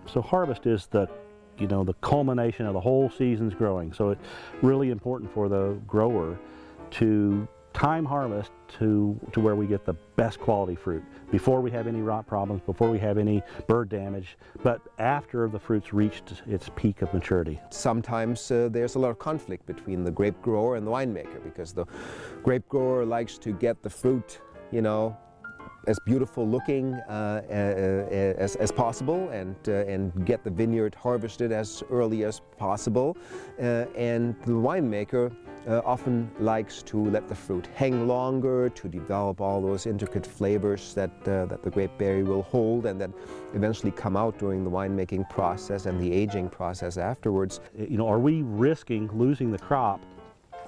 So harvest is the culmination of the whole season's growing. So it's really important for the grower to time harvest to where we get the best quality fruit, before we have any rot problems, before we have any bird damage, but after the fruit's reached its peak of maturity. Sometimes there's a lot of conflict between the grape grower and the winemaker, because the grape grower likes to get the fruit, as beautiful looking as possible, and get the vineyard harvested as early as possible, and the winemaker often likes to let the fruit hang longer, to develop all those intricate flavors that the grape berry will hold, and that eventually come out during the winemaking process and the aging process afterwards. Are we risking losing the crop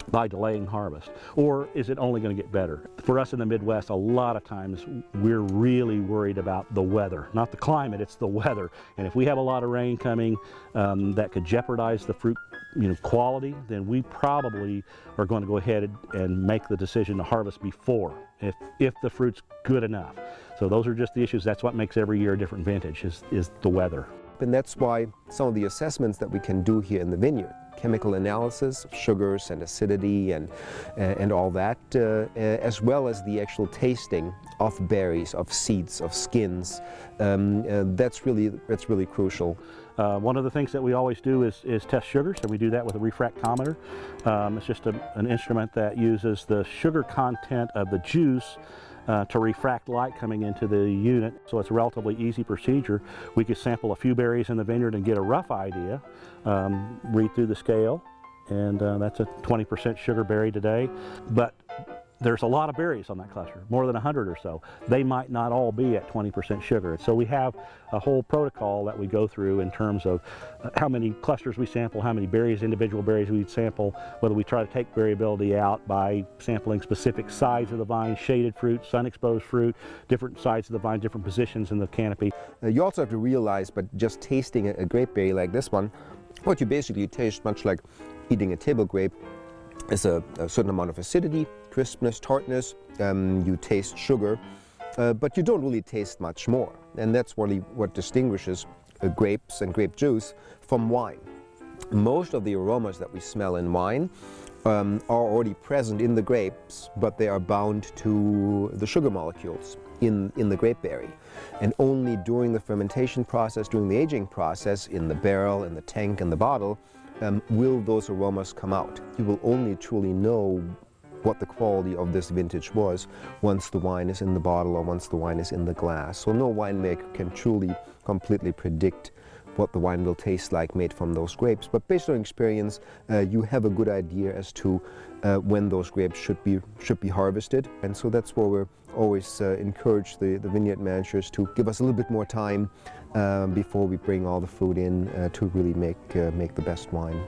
by delaying harvest, or is it only going to get better? For us in the Midwest, a lot of times we're really worried about the weather, not the climate, it's the weather. And if we have a lot of rain coming that could jeopardize the fruit quality, then we probably are going to go ahead and make the decision to harvest before, if the fruit's good enough. So those are just the issues. That's what makes every year a different vintage, is the weather. And that's why some of the assessments that we can do here in the vineyard, chemical analysis of sugars and acidity and all that, as well as the actual tasting of berries, of seeds, of skins, that's really crucial. One of the things that we always do is test sugars, and we do that with a refractometer. It's just an instrument that uses the sugar content of the juice to refract light coming into the unit. So it's a relatively easy procedure. We could sample a few berries in the vineyard and get a rough idea, read through the scale, and that's a 20% sugar berry today. But there's a lot of berries on that cluster, more than 100 or so. They might not all be at 20% sugar. And so we have a whole protocol that we go through in terms of how many clusters we sample, how many berries, individual berries we sample, whether we try to take variability out by sampling specific sides of the vine, shaded fruit, sun-exposed fruit, different sides of the vine, different positions in the canopy. You also have to realize, but just tasting a grape berry like this one, what you basically taste, much like eating a table grape, is a certain amount of acidity, crispness, tartness. You taste sugar, but you don't really taste much more. And that's really what distinguishes grapes and grape juice from wine. Most of the aromas that we smell in wine are already present in the grapes, but they are bound to the sugar molecules in the grape berry. And only during the fermentation process, during the aging process, in the barrel, in the tank, in the bottle, will those aromas come out. You will only truly know what the quality of this vintage was once the wine is in the bottle or once the wine is in the glass. So no winemaker can truly, completely predict what the wine will taste like made from those grapes. But based on experience, you have a good idea as to when those grapes should be harvested. And so that's where we're always encourage the vineyard managers to give us a little bit more time before we bring all the fruit in to really make the best wine.